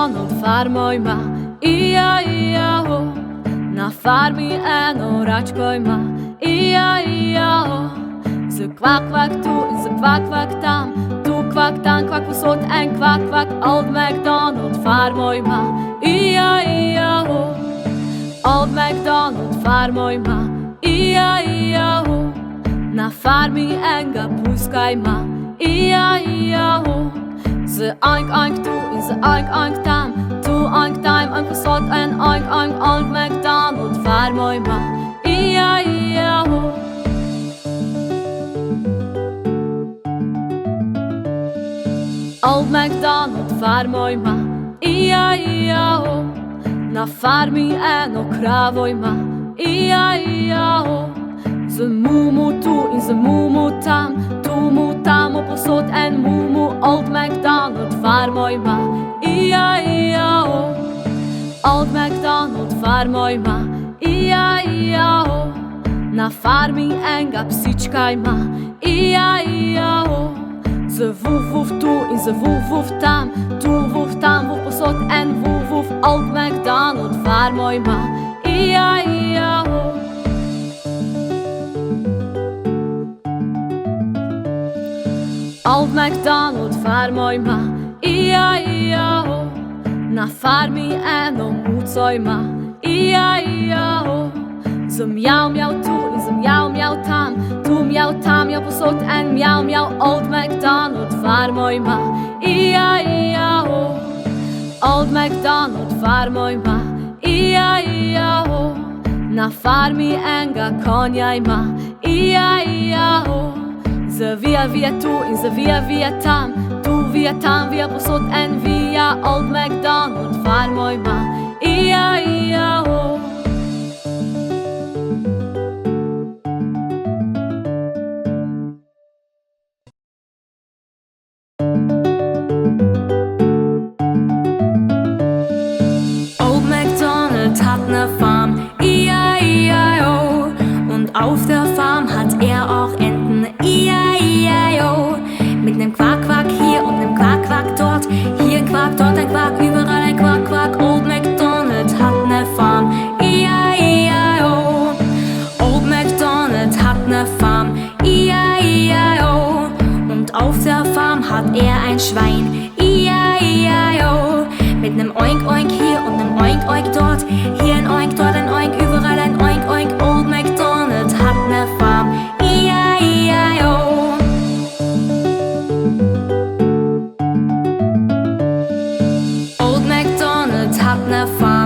McDonald farmo ima, i-ja-i-ja-o. Na farmi eno račko ima, i-ja-i-ja-o. Z kvak-kvak tu in z kvak-kvak tam, tu kvak, tam kvak, povsod en kvak-kvak. Old McDonald farmo ima, i-ja-i-ja-o. Old McDonald farmo ima, i-ja-i-ja-o. Na farmi enega pujska ima, i-ja-i-ja-o. Z oink-oink tu in z oink-oink tam, tu oink tam, oink povsod en oink-oink. Old McDonald farmo ima, i-ja-i-ja-o. Old McDonald farmo ima, i-ja-i-ja-o. Na farmi eno kravo ima, i-ja-i-ja-o. Z mumu tu in z mumu tam, tu mu tam, povsod en mumu. Old MacDoald farmo ima, i-ja-i-ja-o. Old MacDoald farmo ima, i-ja-i-ja-o. Na farmi enega psička ima, i-ja-i-ja-o. Z vuf-vuf tu in z vuf-vuf tam, tu vuf tam, vuf povsod en vuf-vuf. Old MacDoald farmo ima, i-ja-i-ja-o. Old MacDoald farmo ima, i-ja-i-ja-o. Na farmi eno muco ima, i-ja-i-ja-o. Z mjav-mjav tu in z mjav-mjav tam, tu mjav tam, mjav povsod en mjav-mjav. Old MacDoald farmo ima, i-ja-i-ja-o. Old MacDoald farmo ima, i-ja-i-ja-o. Na farmi enega konja ima, i-ja-i-ja-o. Zavija, vija tu in zavija, vija tam, tu vija tam, vija povsod en vija. Old MacDoald farmo ima, i-ja-i-ja-o. Old MacDonald hat ne Farm, i-ja-i-ja-o. Und auf der Farm hat auch Enten, i-ja-i-ja-o. Mit nem Quak-Quak hier und nem Quak-Quak dort, hier ein Quak, dort ein Quak, überall ein Quak-Quak. Old MacDonald hat ne Farm, i-ja-i-ja-o. Old MacDonald hat ne Farm, i-ja-i-ja-o. Und auf der Farm hat ein Schwein, i-ja-i-ja-o. Mit nem oink-oink hier und nem oink-oink dort, hier ein Oink, dort ein Oink, überall ein oink-oink. Old MacDonald hat ne Farm, i-ja-i-ja-o. Old MacDonald hat ne Farm.